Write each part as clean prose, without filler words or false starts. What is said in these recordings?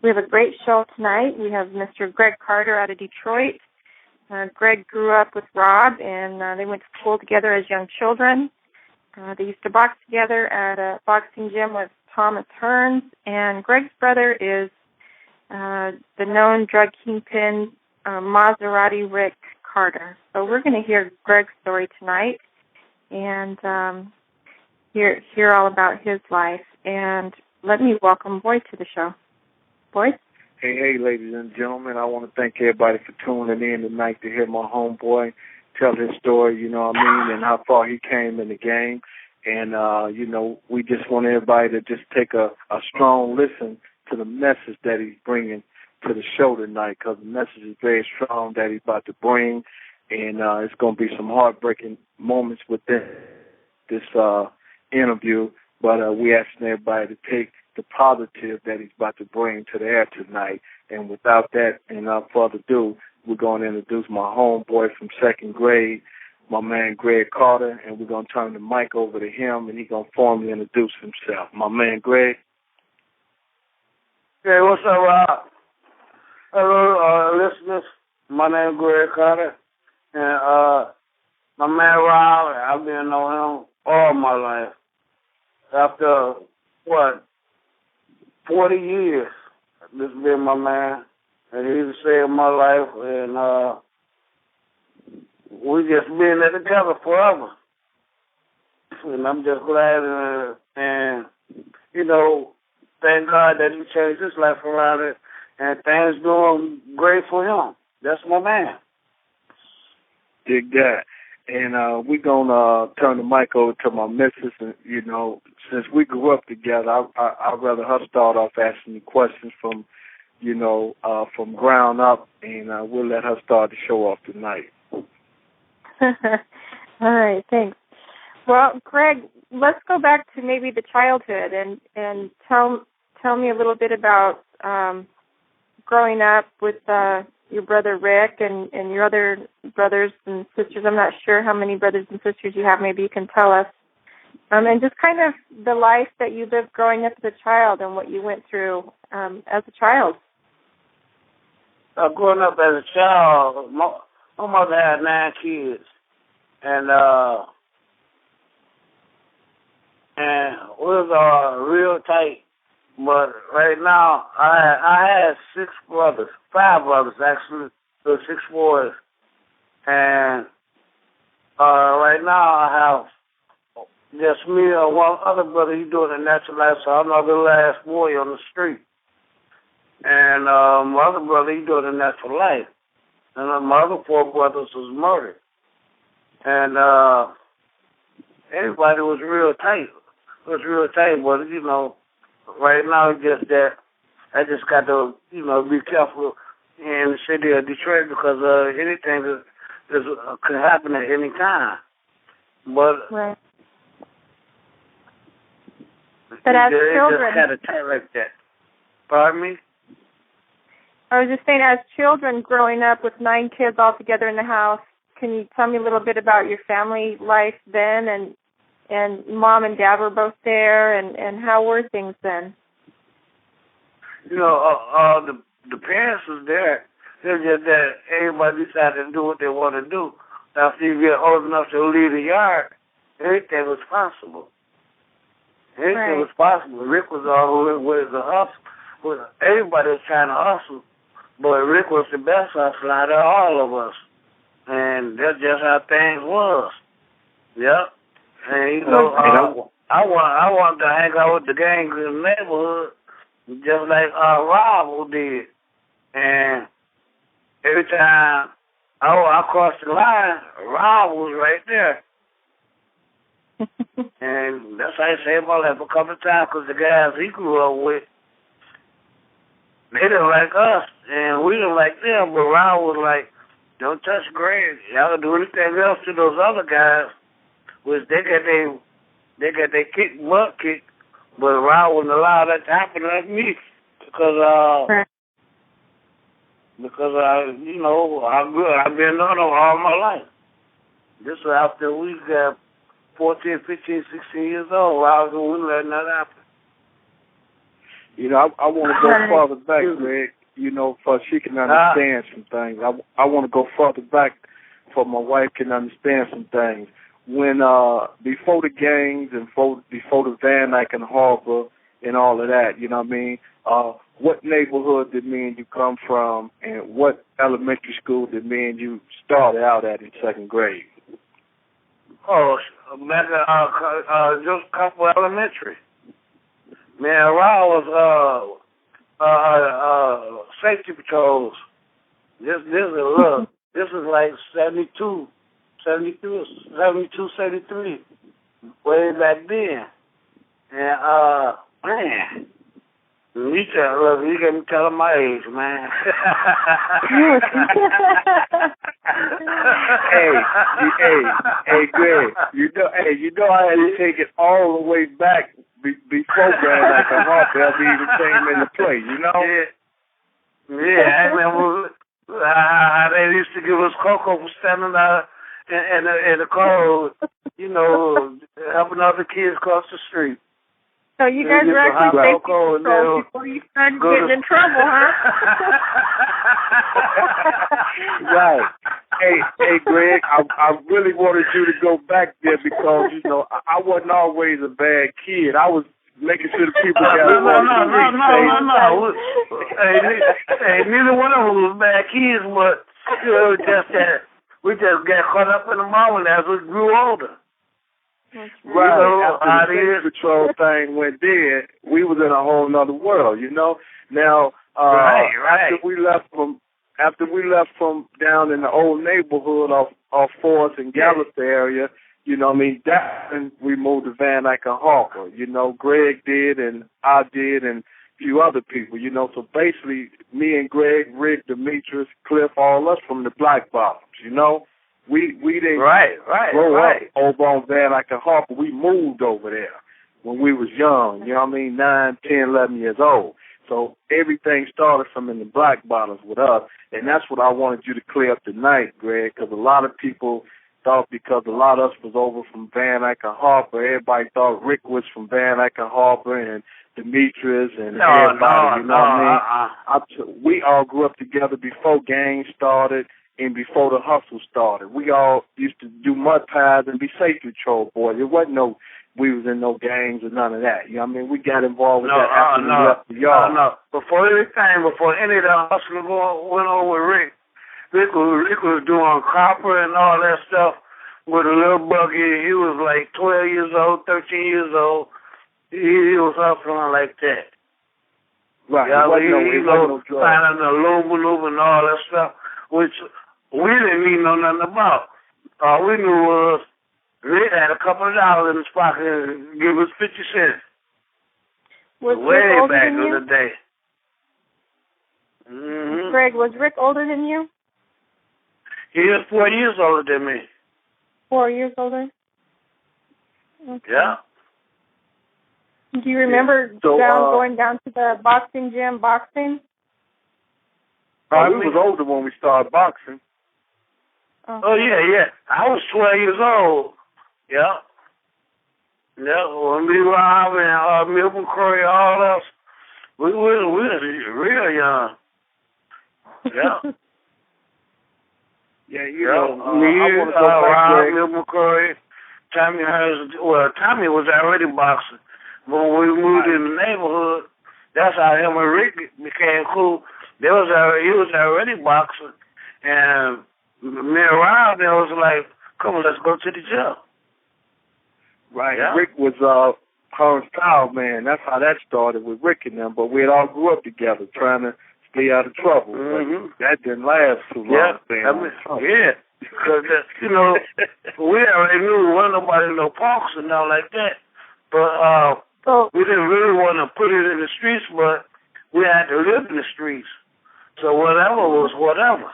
We have a great show tonight. We have Mr. Greg Carter out of Detroit. Greg grew up with Rob, and they went to school together as young children. They used to box together at a boxing gym with Thomas Hearns, and Greg's brother is the known drug kingpin, Maserati Rick Carter. So we're going to hear Greg's story tonight and hear all about his life. And let me welcome Boyd to the show. Boyd? Hey, ladies and gentlemen. I want to thank everybody for tuning in tonight to hear my homeboy tell his story, you know what I mean, and how far he came in the game. And, we just want everybody to just take a strong listen to the message that he's bringing to the show tonight, because the message is very strong that he's about to bring, and it's going to be some heartbreaking moments within this interview, but we asking everybody to take the positive that he's about to bring to the air tonight. And without that, and without further ado, we're going to introduce my homeboy from second grade, my man Greg Carter, and we're going to turn the mic over to him, and he's going to formally introduce himself. My man Greg. Hey, what's up, Rob? Hello, listeners. My name is Greg Carter, and my man Rob, I've been knowing him all my life. After, 40 years, this has been my man, and he's saved my life, and we just been there together forever. And I'm just glad, and thank God that he changed his life around, and things doing great for him. That's my man. Dig that. And we're going to turn the mic over to my missus. And, since we grew up together, I'd rather her start off asking me questions from ground up, and we'll let her start the show off tonight. All right, thanks. Well, Greg, let's go back to maybe the childhood and tell me a little bit about growing up with your brother Rick and your other brothers and sisters. I'm not sure how many brothers and sisters you have. Maybe you can tell us. And just kind of the life that you lived growing up as a child and what you went through as a child. Growing up as a child, my mother had 9 kids, and we was real tight. But right now, I had 6 brothers, 5 brothers actually, so 6 boys, and right now I have just me and one other brother. He's doing a natural life, so I'm not the last boy on the street. And my other brother, he's doing a natural life. And my other 4 brothers was murdered. And everybody was real tight. It was real tight, but, right now it's just that I just got to, be careful in the city of Detroit because anything could happen at any time. But... Right. But as children, just kind of tight like that. Pardon me? I was just saying, as children growing up with 9 kids all together in the house, can you tell me a little bit about your family life then? And Mom and Dad were both there, and how were things then? The parents was there. It's just that everybody decided to do what they want to do. After you get old enough to leave the yard, everything was possible. Anything was possible. Rick was always a hustle. Everybody was trying to hustle, but Rick was the best hustler out of all of us. And that's just how things was. Yep. And, I wanted to hang out with the gangs in the neighborhood, just like Rob did. And every time I crossed the line, Rob was right there. And that's how I saved my life a couple of times, because the guys he grew up with, they didn't like us, and we didn't like them, but Ron was like, don't touch Greg. Y'all can do anything else to those other guys, which they got their butt kicked, but Ron wouldn't allow that to happen to me, because I've been on them all my life. This was after we got 14, 15, 16 years old. I was letting that happen. You know, I want to go further back, Greg, you know, for she can understand some things. I want to go further back for my wife can understand some things. When, before the gangs and before the Van Dyke and Harbor and all of that, you know what I mean, what neighborhood did me and you come from, and what elementary school did me and you start out at in second grade? Oh, just a couple elementary. Man, Raw was safety patrols. This is like 72, 73, way back then. And man, you got me telling my age, man. hey, Greg, you know I had to take it all the way back before Van Dyke and Harper ever even came into play, you know? Yeah, I remember how they used to give us cocoa for standing out in the cold, you know, helping other kids cross the street. So you guys were actually safety patrols before you started getting in trouble, huh? Right. Hey, Greg, I really wanted you to go back there because, you know, I wasn't always a bad kid. I was making sure the people got No. Hey, neither one of them was bad kids, but you know, just that we just got caught up in the moment as we grew older. Right. You know, after the safety patrol thing went dead, we was in a whole nother world, you know. Now, right. After we left from down in the old neighborhood of Forest and Gallup area, you know what I mean, then we moved to Van Dyke and Harper. You know, Greg did and I did and a few other people, you know. So basically, me and Greg, Rick, Demetrius, Cliff, all us from the Black Bottoms, you know. We didn't grow up over on Van Dyke and Harper. We moved over there when we was young, you know what I mean, 9, 10, 11 years old. So everything started from in the Black Bottoms with us, and that's what I wanted you to clear up tonight, Greg, because a lot of people thought because a lot of us was over from Van Dyke and Harper, everybody thought Rick was from Van Dyke and Harper and Demetrius and everybody, you know what I mean? We all grew up together before gangs started and before the hustle started. We all used to do mud pies and be safety patrol boys. It wasn't we was in no gangs or none of that. You know what I mean? We got involved with that after we left the yard. No. Before any of the hustling went on with Rick, Rick was doing copper and all that stuff with a little buggy. He was like 12 years old, 13 years old. He was hustling like that. Right. Yeah, he was finding the aluminum and all that stuff, which we didn't even know nothing about. All we knew was Rick had a couple of dollars in his pocket and give us 50 cents. Was way Rick older back than in you? the day. Mm-hmm. Greg, was Rick older than you? He is 4 years older than me. 4 years older? Okay. Yeah. Do you remember going down to the boxing gym boxing? We was older when we started boxing. Oh, yeah. I was 12 years old. Yeah. Yeah, when we were having Milton Curry, all us, we were real young. Yeah. Yeah, you know, me, Rob, Milton Curry, Tommy Hurst. Well, Tommy was already boxing. But when we moved in the neighborhood, that's how him and Rick became cool. He was already boxing. And me and Rob, they was like, come on, let's go to the gym. Right. Yeah. Rick was Hearn's Power Man. That's how that started with Rick and them. But we had all grew up together trying to stay out of trouble. Mm-hmm. That didn't last too long. Yeah. Because, you know, we already knew there wasn't nobody no punks and all like that. But we didn't really want to put it in the streets, but we had to live in the streets. So whatever was whatever.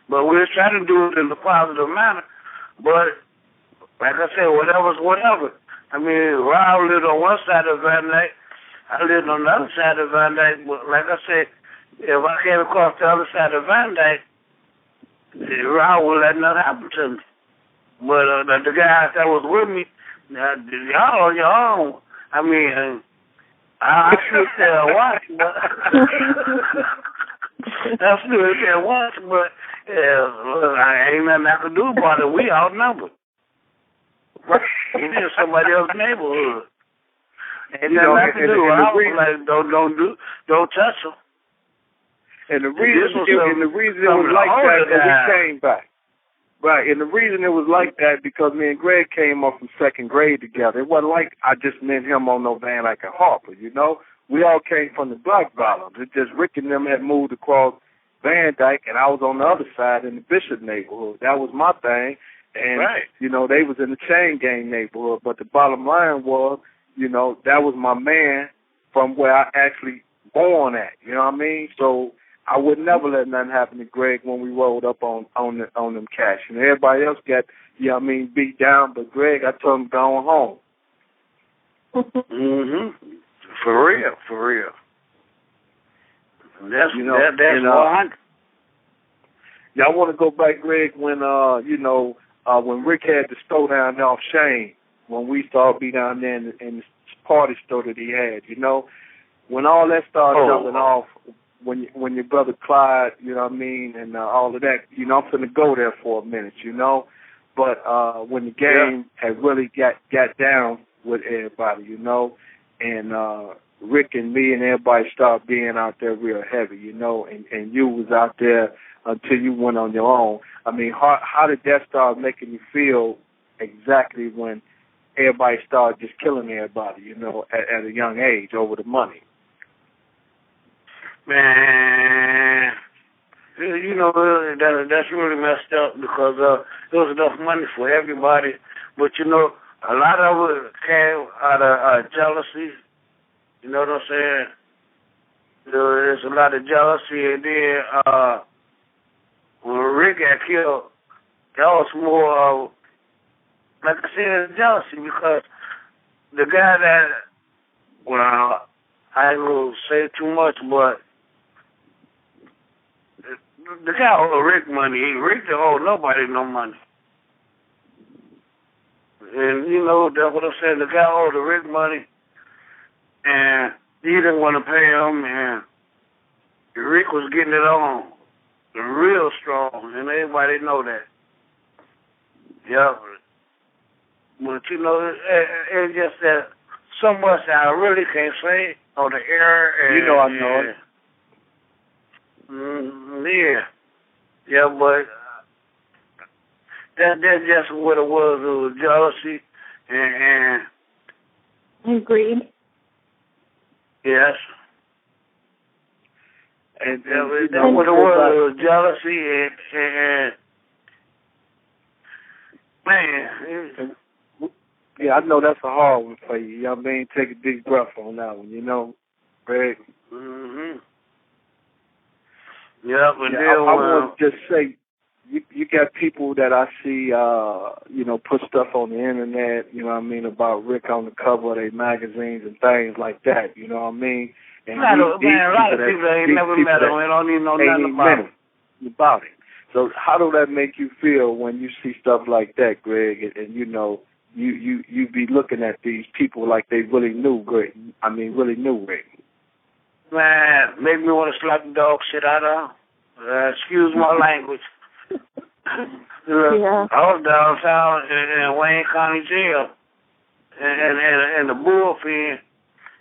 But we were trying to do it in a positive manner. But like I said, whatever's whatever. I mean, Rob lived on one side of Van Dyke. I lived on the other side of Van Dyke. But like I said, if I came across the other side of Van Dyke, Rob would let nothing happen to me. But the guys that was with me, y'all on your own. I mean, I stood there and watched, but I ain't nothing I could do about it. We outnumbered. Right? It's in somebody else's neighborhood. Ain't nothing I could do. I was like, don't touch them. And the reason it was like that, we came back. Right, and the reason it was like that because me and Greg came up from second grade together. It wasn't like I just met him on no van like a Harper, you know. We all came from the Black Bottoms. It's just Rick and them had moved across Van Dyke, and I was on the other side in the Bishop neighborhood. That was my thing. And, you know, they was in the Chain Gang neighborhood. But the bottom line was, you know, that was my man from where I actually born at, you know what I mean? So I would never let nothing happen to Greg when we rolled up on them cash. And everybody else got, you know what I mean, beat down, but Greg, I told him going home. For real. That's, you know, that's 100. Yeah, I want to go back, Greg, when, when Rick had the store down there off Shane, when we started be down there in the party store that he had, you know, when all that started jumping off, when your brother Clyde, you know what I mean, and all of that, you know, I'm finna go there for a minute, you know, but when the game had really got down with everybody, you know, and Rick and me and everybody started being out there real heavy, you know, and you was out there until you went on your own. I mean, how did that start making you feel exactly when everybody started just killing everybody, you know, at a young age over the money? Man, you know, that's really messed up because there was enough money for everybody. But, you know, a lot of it came out of jealousy. You know what I'm saying? There's a lot of jealousy. And then when Rick got killed, that was more, like I said, jealousy because the guy that, well, I ain't going to say too much, but the guy owed Rick money. Rick didn't owe nobody no money. And, you know, that's what I'm saying. The guy owed Rick money, and he didn't want to pay him, and Rick was getting it on real strong, and everybody know that. Yeah. But, you know, it's just that so much that I really can't say on the air. And, you know I know it. Yeah, but that's just what it was. It was jealousy and greed. Yes. And that's what it was. It was jealousy and man. Yeah, I know that's a hard one for you. You know what I mean? Take a deep breath on that one, you know, Greg. Yeah, but I want to just say, you got people that I see, you know, put stuff on the internet, you know what I mean, about Rick on the cover of their magazines and things like that, you know what I mean? And a lot of people ain't never met him and don't even know nothing about it. So how does that make you feel when you see stuff like that, Greg, and you know, you be looking at these people like they really knew Greg, really knew Rick? Man, make me want to slap the dog shit out of him. Excuse my language. Yeah. I was downtown in Wayne County Jail in the bullpen,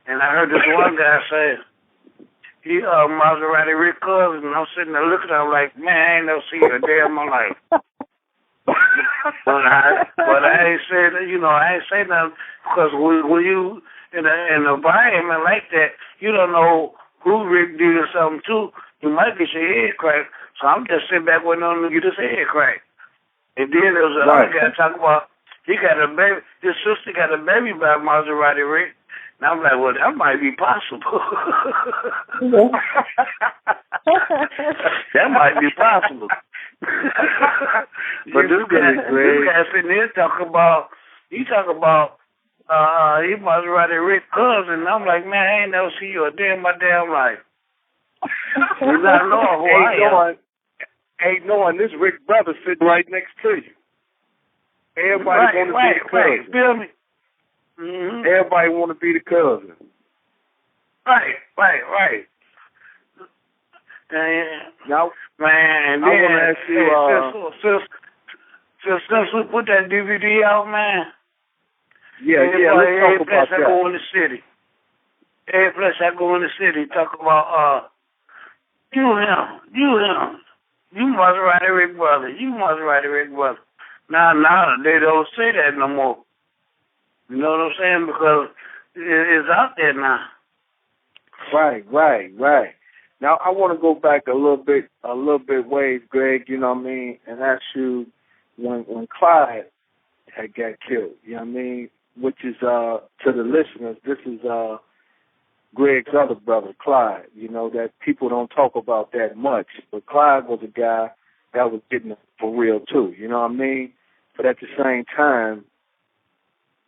and I heard this one guy say, he Maserati Rick Carter, and I'm sitting there looking at him like, man, I ain't never seen you a day in my life. but I ain't say that, you know, I ain't say nothing because when you in an environment like that, you don't know who Rick did something to. You might get your head cracked. So I'm just sitting back waiting on him to get his head cracked. And then there was another guy talking about he got a baby. His sister got a baby by Maserati Rick. And I'm like, well, that might be possible. That might be possible. But this guy sitting there talking about, he Maserati Rick cousin. And I'm like, man, I ain't never seen you a day in my damn life. You not knowing who I am. Ain't knowing this Rick brother sitting right next to you. Everybody want to be the cousin. Feel me? Everybody want to be the cousin. Right. Now, man, I want to ask you. Since we put that DVD out, man. Yeah. Let's talk about that. Every place I go in the city. Every place I go in the city, talk about you him. You Maserati Rick brother. You Maserati Rick brother. Now they don't say that no more. You know what I'm saying? Because it's out there now. Right. Now I want to go back a little bit ways, Greg. You know what I mean, and ask you when Clyde had got killed. You know what I mean, which is to the listeners, this is Greg's other brother, Clyde. You know that people don't talk about that much, but Clyde was a guy that was getting it for real too. You know what I mean? But at the same time,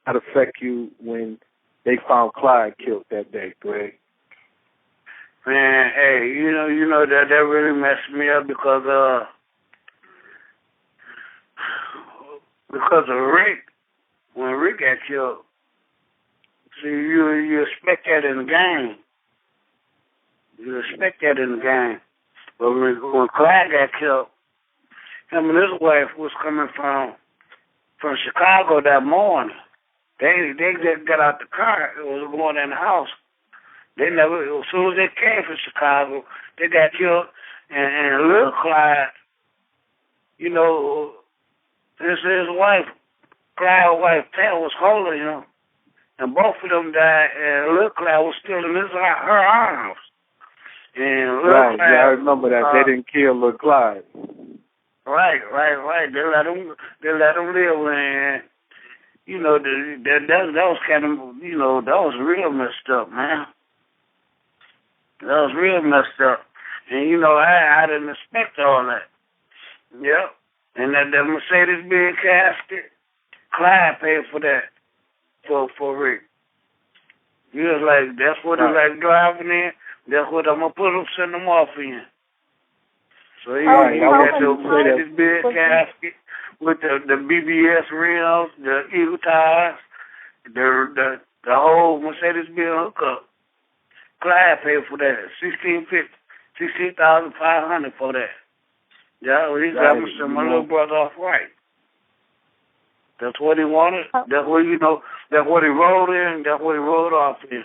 how did it affect you when they found Clyde killed that day, Greg? Man, hey, you know that really messed me up because of Rick. When Rick got killed, see, you expect that in the game. But when Clyde got killed, him and his wife was coming from Chicago that morning. They just got out the car. It was going in the house. They never, as soon as they came from Chicago, they got killed. And little Clyde, you know, his wife, Clyde's wife, Ted, was holding him. And both of them died, and little Clyde was still in her arms. And little Clyde, I remember that. They didn't kill little Clyde. Right. They let him live, and you know that was kind of, you know, that was real messed up, man. That was real messed up, and you know I didn't expect all that. Yep, and that Mercedes-Benz casket, Clyde paid for that for Rick. He was like, that's what he like driving in. That's what I'm gonna send him off in. So he got the Mercedes-Benz casket with the BBS rims, the Eagle tires, the whole Mercedes-Benz hookup. Clyde paid for that, $16,500 for that. Yeah, he got me some my little brother off right. That's what he wanted. That's what, you know, that's what he rode in. That's what he rode off in.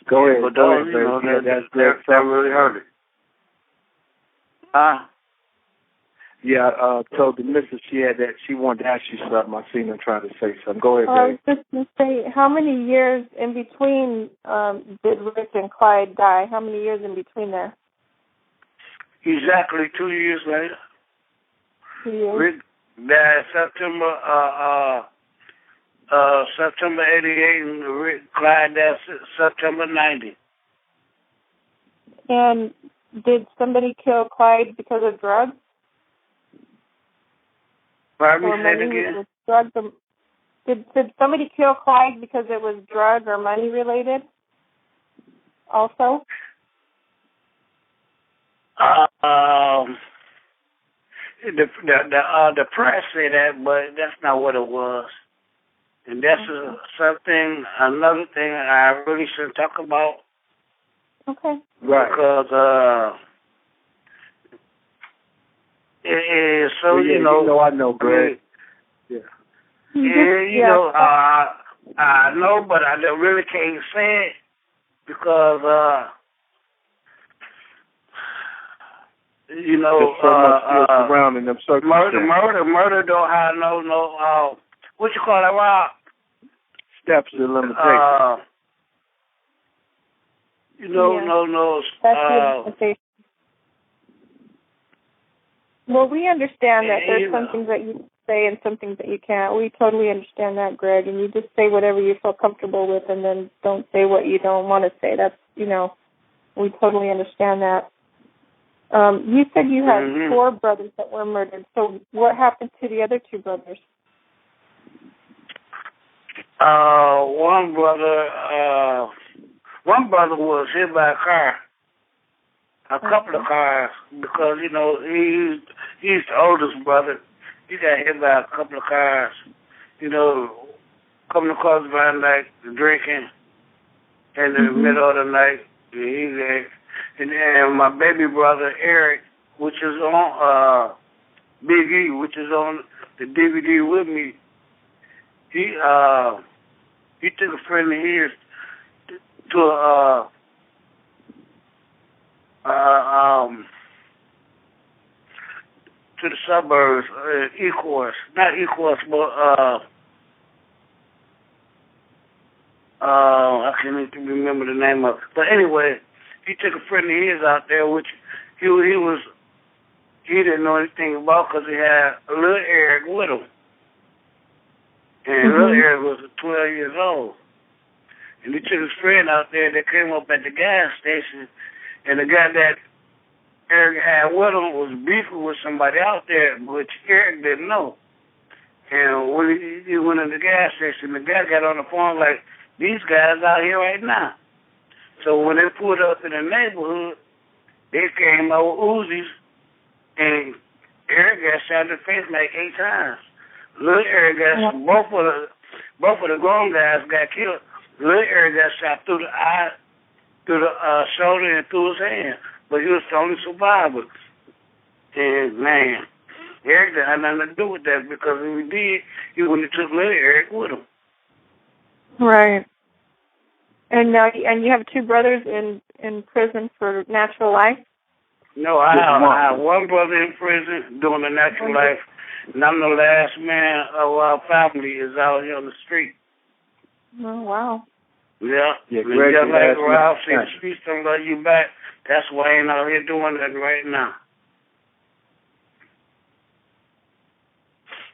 Go ahead, but those, you know, that really hurt it. Yeah, told the missus she wanted to ask you something. I seen her trying to say something. Go ahead, babe. I was just going to say, how many years in between did Rick and Clyde die? How many years in between there? Exactly 2 years later. 2 years? Rick died September 88, and Rick Clyde died September 90. And did somebody kill Clyde because of drugs? Pardon me, say it again? Drugs, did somebody kill Clyde because it was drug or money related? Also? The press say that, but that's not what it was. And that's another thing I really shouldn't talk about. Okay. Right. Because it so well, yeah, you know. I know, Greg. Yeah. You know, I know, but I really can't say it because you know, there's so much still surrounding them circumstances. Murder don't have no what you call that, Rob? Steps and limitations. You know, no. That's the limitation. Well, we understand that there's some things that you say and some things that you can't. We totally understand that, Greg, and you just say whatever you feel comfortable with and then don't say what you don't want to say. That's, you know, we totally understand that. You said you had 4 brothers that were murdered. So what happened to the other 2 brothers? One brother was hit by a car. A couple of cars, because, you know, he's the oldest brother. He got hit by a couple of cars. You know, coming across the van like drinking in the middle of the night. And my baby brother Eric, which is on Big E, which is on the DVD with me, he took a friend of his to the suburbs, Ecorse, not Ecorse, but I can't even remember the name of it. But anyway, he took a friend of his out there, which he didn't know anything about because he had a little Eric with him. And little Eric was 12 years old. And he took his friend out there. They came up at the gas station, and the guy that Eric had with him was beefing with somebody out there, which Eric didn't know. And when he went in the gas station, the guy got on the phone like, these guys out here right now. So when they pulled up in the neighborhood, they came out with Uzis, and Eric got shot in the face like 8 times. Little Eric got both of the grown guys got killed. Little Eric got shot through the eye, through the shoulder, and through his hand. But he was the only survivor. And man, Eric didn't have nothing to do with that because if he did, he wouldn't have took little Eric with him. Right. And you have 2 brothers in prison for natural life? No, I have one brother in prison doing the natural life, and I'm the last man of our family is out here on the street. Oh, wow. Yeah. Greg, just like Ralph said, the streets don't love you back. That's why I ain't out here doing that right now.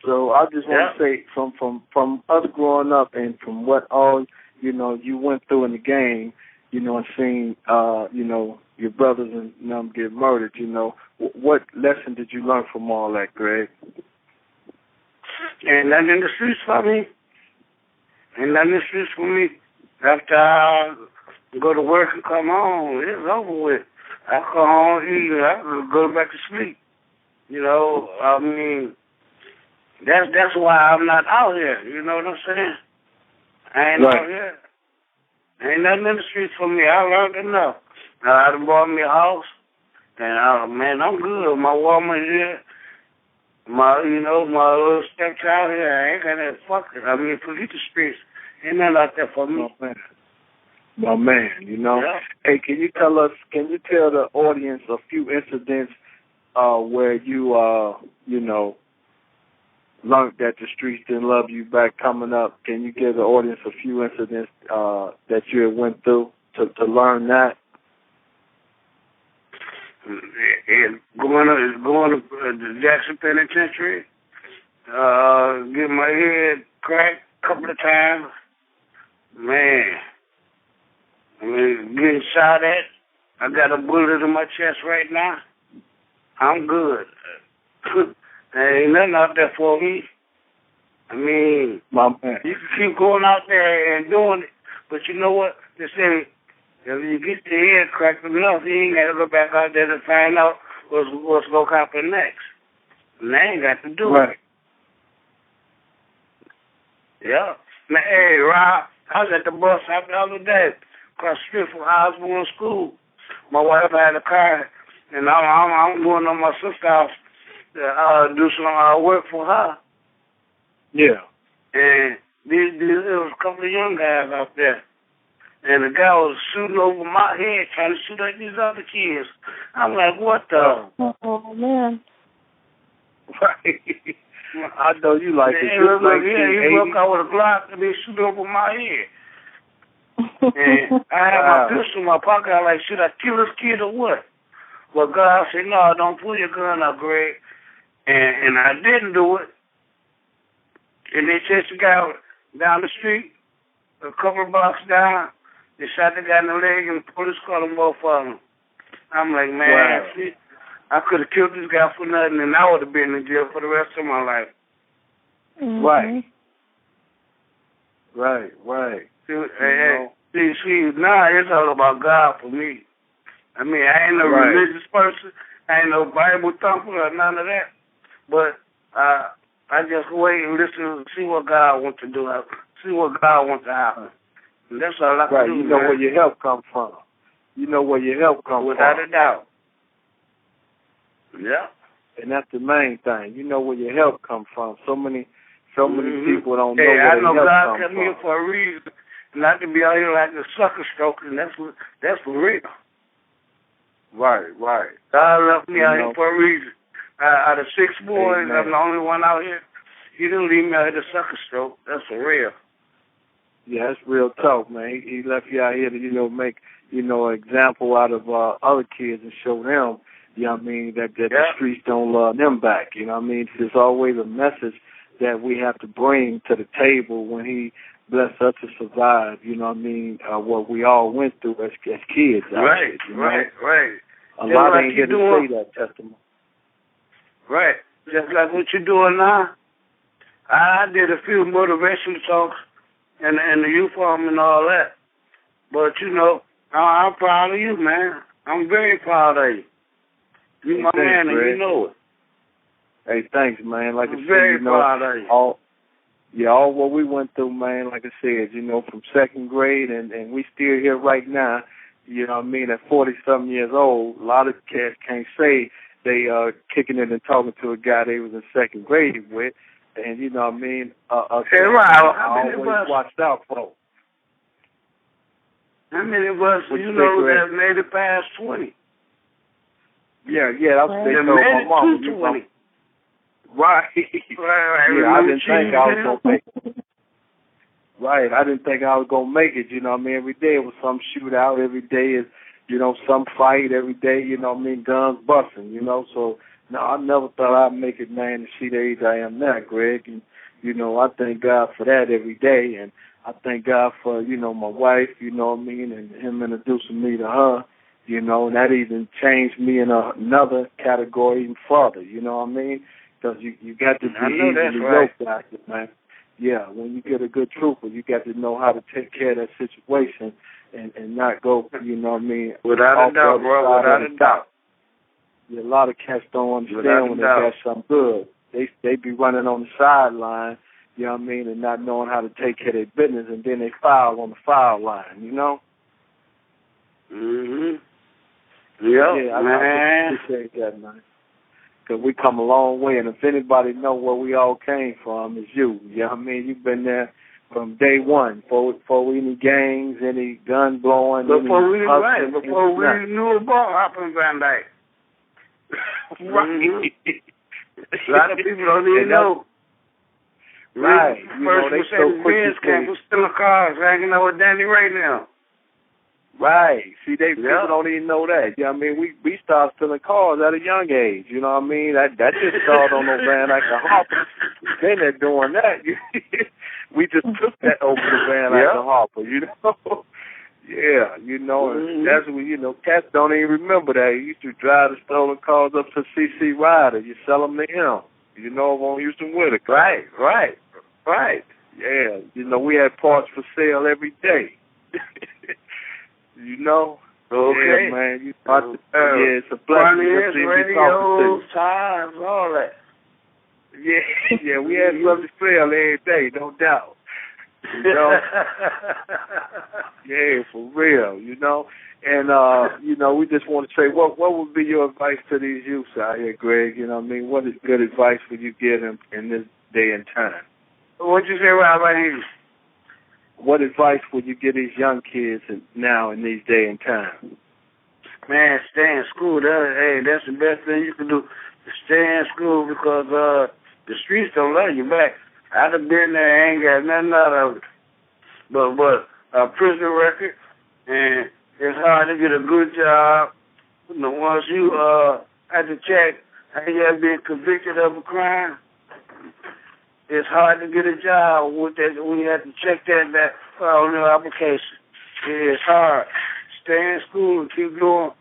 So I just want to say, from us growing up and from what all you went through in the game, and seeing your brothers and them get murdered, what lesson did you learn from all that, Greg? Ain't nothing in the streets for me. Ain't nothing in the streets for me. After I go to work and come home, it's over with. I come home, eat, I go back to sleep. I mean, that's why I'm not out here. You know what I'm saying? I ain't out here. Ain't nothing in the streets for me. I learned enough. I done bought me a house, and man, I'm good. My woman here, my little stepchild here, I ain't got that fucking. I mean, forget the streets. Ain't nothing out there for me. My man, Yeah. Hey, can you tell the audience a few incidents where you, learned that the streets didn't love you back coming up? Can you give the audience a few incidents that you went through to learn that? And going to the Jackson Penitentiary, get my head cracked a couple of times. Man, I mean, getting shot at. I got a bullet in my chest right now. I'm good. There ain't nothing out there for me. I mean, my man, you can keep going out there and doing it, but you know what? They say, if you get your head cracked enough, you ain't got to go back out there to find out what's going to happen next. And they ain't got to do it. Yeah. Now, hey, Rob, I was at the bus stop the other day, across the street from I was going to school. My wife had a car, and I'm going on my sister's house to do some work for her. Yeah. And there was a couple of young guys out there. And the guy was shooting over my head, trying to shoot at these other kids. I'm like, what the? Oh, man. Right. I know you like it. He broke out with a Glock and they shoot over my head. And I had my pistol in my pocket. I was like, should I kill this kid or what? Well, God said, no, don't pull your gun up, Greg. And I didn't do it. And they chased the guy down the street, a couple of blocks down. They shot the guy in the leg and the police caught them both of them. I'm like, man, see, I could have killed this guy for nothing and I would have been in jail for the rest of my life. Mm-hmm. Right. See, now it's all about God for me. I mean, I ain't no religious person. I ain't no Bible thumper or none of that. But I just wait and listen and see what God wants to do see what God wants to happen. And that's all I can do, you know where your help come from. You know where your help come without from. a doubt. Yeah. And that's the main thing. You know where your help come from. So many people don't know where where I know their help God come kept from. me here for a reason, not to be out here like a sucker stroker, and that's for real. Right. God left me out know, here for a reason. Out of 6 boys, amen. I'm the only one out here. He didn't leave me out here to sucker stroke. That's for real. Yeah, that's real talk, man. He left you out here to, make, an example out of other kids and show them, that the streets don't love them back. There's always a message that we have to bring to the table when he blessed us to survive, what we all went through as kids. Right. A lot ain't here to say that testimony. Right. Just like what you're doing now. I did a few motivational talks and the youth home and all that. But, I'm proud of you, man. I'm very proud of you. You my man, and you know it. Hey, thanks, man. Like I'm I said, very proud of you. All what we went through, man, like I said, from second grade, and we still here right now, at 40-something years old. A lot of cats can't say they kicking in and talking to a guy they was in second grade with, and I always watched out for. How many of us, that made it past 20? Yeah, that's what they told my mom. 20. Right. Yeah, I didn't think I was gonna make it. Right, I didn't think I was gonna make it. Every day it was some shootout. Every day is, some fight. Every day, guns busting. So no, I never thought I'd make it, man, to see the age I am now, Greg. And I thank God for that every day, and I thank God for my wife. And him introducing me to her. And that even changed me in another category even further. Because you got to be easily yoked out there, man. Yeah, when you get a good trooper, you got to know how to take care of that situation and not go, Without a doubt, bro, without a doubt. Yeah, a lot of cats don't understand when they got something good. They be running on the sideline, and not knowing how to take care of their business, and then they foul on the foul line, Yeah, man. I appreciate that, man. Because we come a long way, and if anybody know where we all came from, it's you. You've been there from day one, before any gangs, any gun blowing. Before we knew about hopping Van Dyke. Right. A lot of people don't even know. Right. First they Mercedes-Benz came from stealing cars, hanging out with Danny right now. Right. See, people don't even know that. We started stealing cars at a young age. That just started on no Van Dyke Harper. Then they're doing that. We just took that over to Van Dyke Harper. Yeah, and that's when cats don't even remember that. You used to drive the stolen cars up to CC Ryder. You sell them to him. On Houston Whitaker. Right. Yeah, we had parts for sale every day. Okay. Yeah, man. It's a blessing. Radio, tires, all that. Yeah, we had something to sell every day, no doubt. Yeah, for real, And, we just want to say, what would be your advice to these youths out here, Greg? What is good advice would you give them in this day and time? What'd you say, Robert? What advice would you give these young kids now in these day and time? Man, stay in school. That's the best thing you can do. Stay in school because the streets don't love you back. I'd have been there, ain't got nothing out of it. But a prison record, and it's hard to get a good job. Once you have to check, how you have been convicted of a crime, it's hard to get a job with that when you have to check that on your application. It's hard. Stay in school and keep doing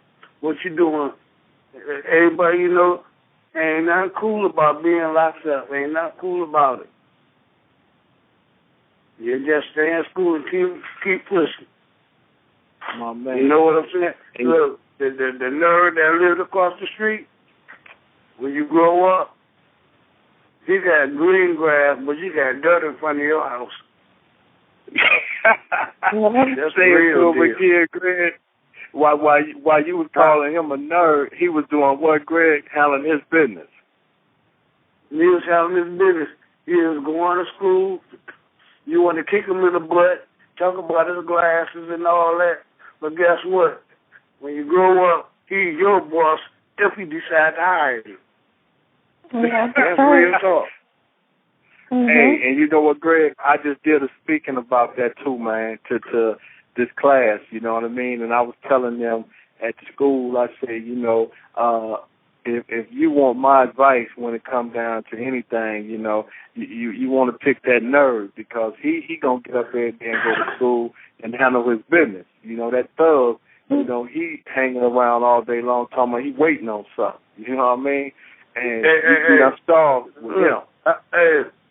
what you're doing. Everybody, ain't nothing cool about being locked up. Ain't nothing cool about it. You just stay in school and keep pushing. My man. You know what I'm saying? Look, the nerd that lives across the street, when you grow up, you got green grass, but you got dirt in front of your house. That's say it real to him again, Greg. While you was calling him a nerd, he was doing what, Greg? Handling his business. He was handling his business. He was going to school. You want to kick him in the butt, talk about his glasses and all that. But guess what? When you grow up, he's your boss if he decide to hire you. Yeah, that's real talk. Mm-hmm. Hey, and you know what, Greg? I just did a speaking about that too, man, to this class, you know what I mean? And I was telling them at the school, I said, you know, if you want my advice when it comes down to anything, you know, you want to pick that nerd because he gonna get up every day and go to school and handle his business. You know, that thug, you know, he hanging around all day long talking about he waiting on something. You know what I mean? And you got starved with him.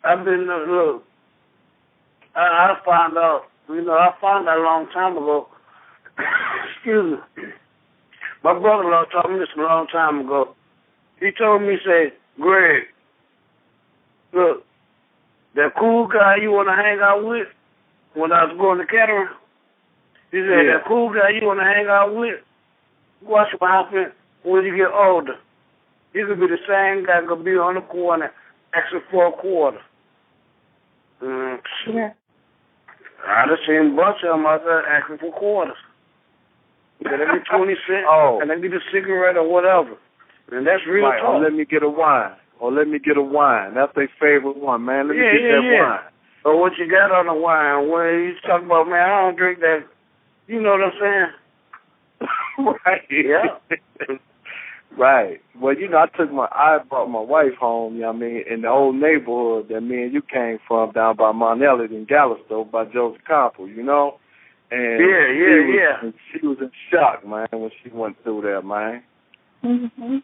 I've been, look, I found out, you know, I found out a long time ago. Excuse me. My brother-in-law told me this a long time ago. He told me, say, Greg, look, that cool guy you want to hang out with when I was going to catering, he said, that cool guy you want to hang out with, watch what happen when you get older. He could be the same guy could be on the corner asking for a quarter. Yeah. I just seen a bunch of them out there asking for quarters. Can I get 20 cents? Can I get a cigarette or whatever? And that's real talk. Or let me get a wine. That's their favorite one, man. Let me get that wine. Or what you got on the wine? Where you talking about, man, I don't drink that. You know what I'm saying? Right. Yeah. Right. Well, you know, I brought my wife home, you know what I mean, in the old neighborhood that me and you came from down by Mount Elliott in Galveston by Joseph Campo, you know? And she was in shock, man, when she went through there, man. Mm-hmm.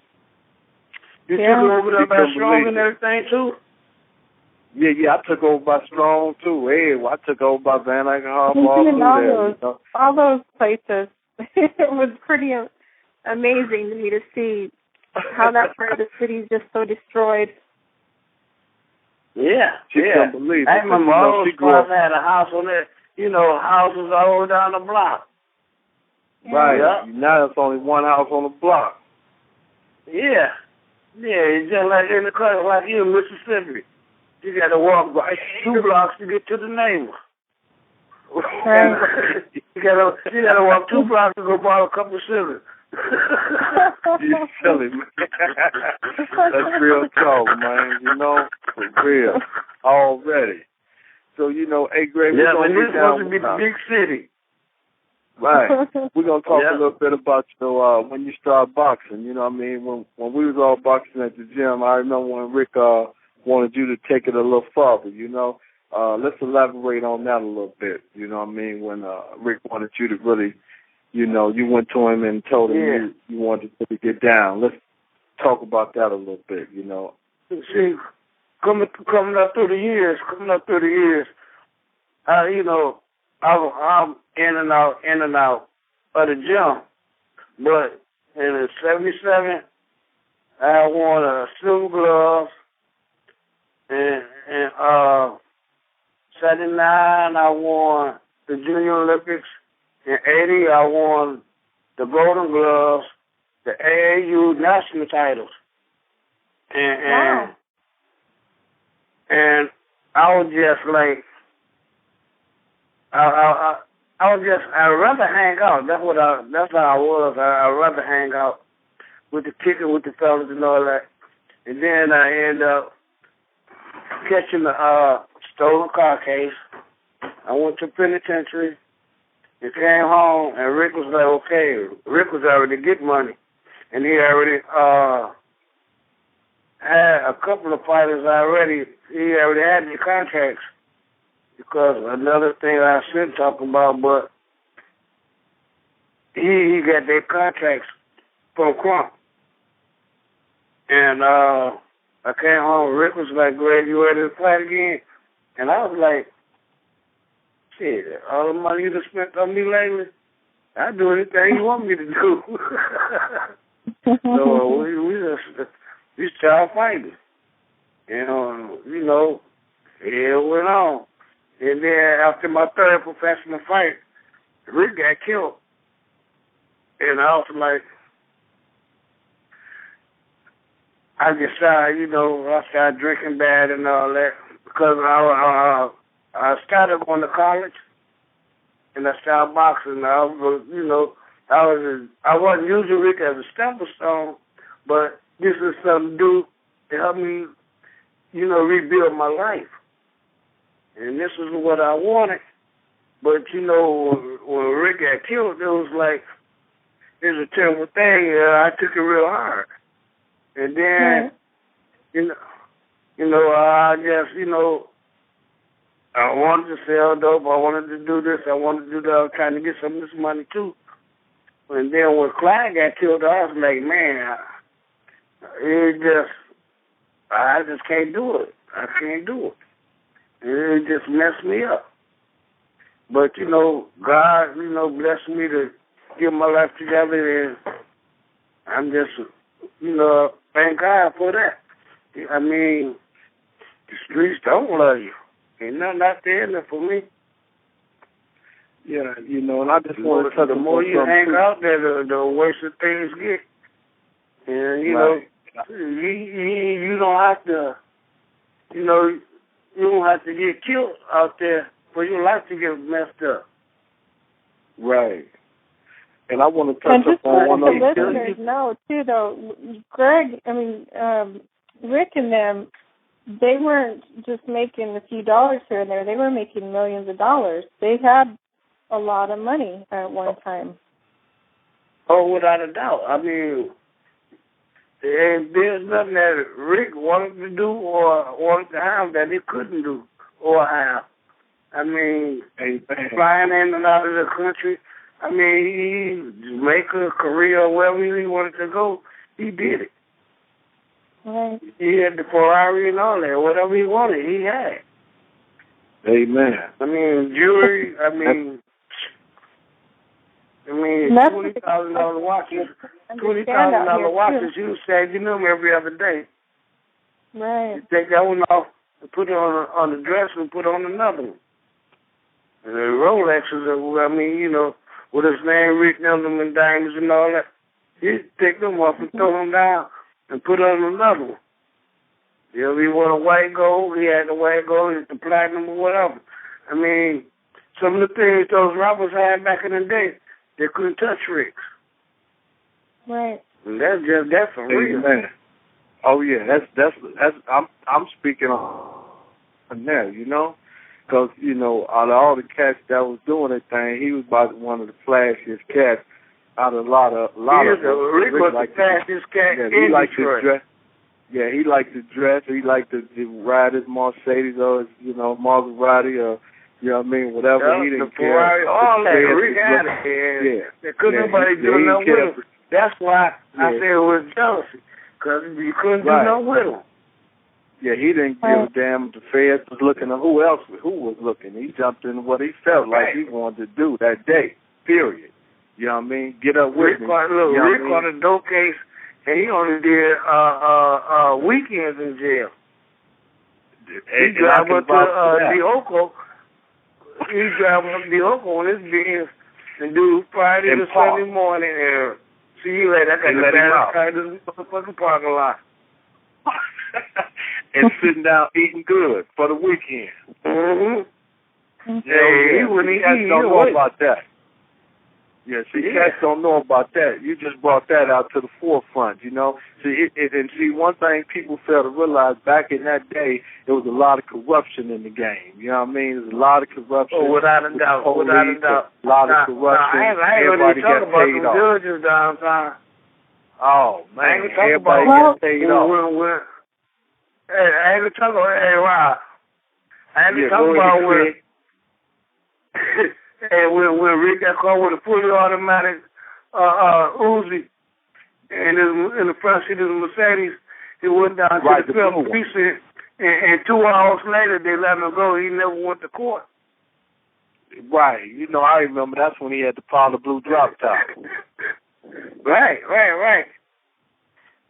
You took her over there by Strong and everything, too? Yeah, I took over by Strong, too. Hey, I took over by Van Eyck and Harbaugh, all those places. It was pretty amazing to me to see how that part of the city is just so destroyed. Yeah, she couldn't believe it. I remember all those spots had a house on there, you know, houses all over down the block. Right. Yeah. Now it's only one house on the block. Yeah. Yeah, it's just like in the country, like here in Mississippi. You got to walk by 2 blocks to get to the neighbor. Right. you got to walk 2 blocks to go buy a cup of sugar. You silly, man. That's real talk, man. You know, for real. Already. So, you know, hey, Greg, we're going to get down. This supposed to be the big city. Right. We're going to talk a little bit about when you start boxing. You know what I mean? When we was all boxing at the gym, I remember when Rick wanted you to take it a little farther, you know. Let's elaborate on that a little bit, you know what I mean, when Rick wanted you to really, you know, you went to him and told him you wanted to get down. Let's talk about that a little bit, you know. See, coming up through the years, you know, I'm in and out of the gym. But in '77, I won a silver glove, and 79, I won the Junior Olympics. In 80, I won the Golden Gloves, the AAU national titles. And I was just like, I'd rather hang out. That's how I was. I'd rather hang out with the kicking with the fellas and all that. And then I ended up catching a stolen car case. I went to penitentiary and came home, and Rick was like, okay, Rick was already getting money. And he already had a couple of fighters already. He already had the contracts. Because another thing I shouldn't talk about, but he got their contracts from Crump. And I came home, Rick was like, Greg, you ready to fight again? And I was like, shit, all the money you done spent on me lately, I'll do anything you want me to do. So we started fighting. And, you know, it went on. And then after my third professional fight, Rick got killed. And I was like, I decided, I started drinking bad and all that because I started going to college and I started boxing. I wasn't using Rick as a stepping stone, but this is something to do to help me, rebuild my life. And this is what I wanted. But, when Rick got killed, it was like, it's a terrible thing. I took it real hard. And then, I just, I wanted to sell dope. I wanted to do this. I wanted to do that. I was trying to get some of this money, too. And then when Clyde got killed, I was like, man, I just can't do it. I can't do it. It just messed me up. But, God, blessed me to get my life together, and I'm just, thank God for that. I mean, the streets don't love you. Ain't nothing out there in it for me. Yeah, and I just want to touch the more you hang out there, the worse the things get. And, you don't have to, you don't have to get killed out there for your life to get messed up. Right. And I want to touch on one of the listeners know, too, though, Rick and them, they weren't just making a few dollars here and there. They were making millions of dollars. They had a lot of money at one time. Oh, without a doubt. I mean, there's nothing that Rick wanted to do or wanted to have that he couldn't do or have. I mean, flying in and out of the country. I mean, he make a career wherever he wanted to go, he did it. Right. He had the Ferrari and all that. Whatever he wanted, he had. Amen. I mean, jewelry, $20,000 watches. $20,000 watches, you saving them every other day. Right. You take that one off and put it on the dress and put on another one. And the Rolexes, with his name written on them and diamonds and all that, he'd take them off and throw them down and put on another one. He want a white gold, he had the white gold, the platinum or whatever. I mean, some of the things those robbers had back in the day, they couldn't touch Rick's. Right. And that's for real. Amen. Oh yeah, that's I'm speaking on there, because out of all the cats that was doing that thing, he was about one of the flashiest cats out of a lot of Rick was the fastest cat in Detroit. Yeah, he liked to dress. He liked to ride his Mercedes or his, Maserati or, whatever. He didn't care. Ferrari, all that. Rick had it. Yeah. Couldn't nobody do nothing with him. That's why I say it was jealousy, because you couldn't do nothing with him. Yeah, he didn't give a damn if the feds was looking or who was looking. He jumped in what he felt like he wanted to do that day, period. You know what I mean? Get up with me. Rick on a dope case, and he only did weekends in jail. He drive up to Dioko. He drive up to Dioko on his Benz and do Friday to Sunday morning. And see you later. I got the baddest car in this motherfucking parking lot. And sitting down eating good for the weekend. Mm-hmm. Cats don't know about that. Yeah, cats don't know about that. You just brought that out to the forefront, See, one thing people fail to realize, back in that day, there was a lot of corruption in the game. You know what I mean? There's a lot of corruption. Oh, without a doubt. Without a doubt. A lot of corruption. I ain't going to talk about the judges downtown. Oh, man. Everybody gets paid off. I ain't going to talk about Rob. I ain't going to talk about when Rick got caught with a fully automatic Uzi in the front seat of the Mercedes, he went down to the film precinct, and 2 hours later they let him go. He never went to court. Right. I remember that's when he had to file the blue drop top. Right.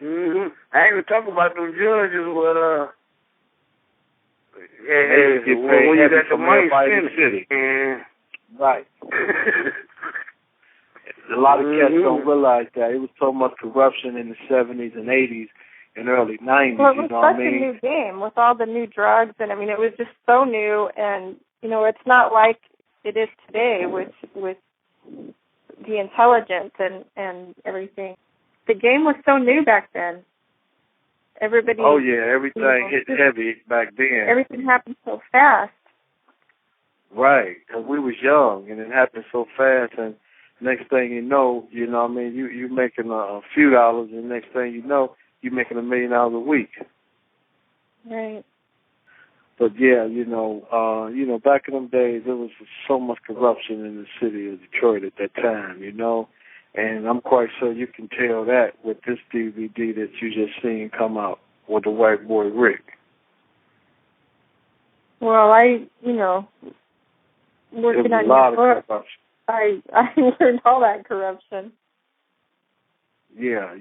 Mm-hmm. I ain't even talking about them judges, but when you got the money, spend city. it. Right. A lot of cats don't realize that it was so much corruption in the 70s and 80s and early 90s. Well, it was you know what I such mean? a new game with all the new drugs, and I mean, it was just so new, and you know, it's not like it is today with the intelligence and everything. The game was so new back then. Everybody. Oh yeah, everything hit heavy back then. Everything happened so fast. Right, because we was young, and it happened so fast, and next thing you know what I mean, you making a few dollars, and next thing you know, you're making $1 million a week. Right. But yeah, back in them days, there was so much corruption in the city of Detroit at that time, and I'm quite sure you can tell that with this DVD that you just seen come out with the white boy Rick. Well, working on your book, I learned all that corruption. Yeah,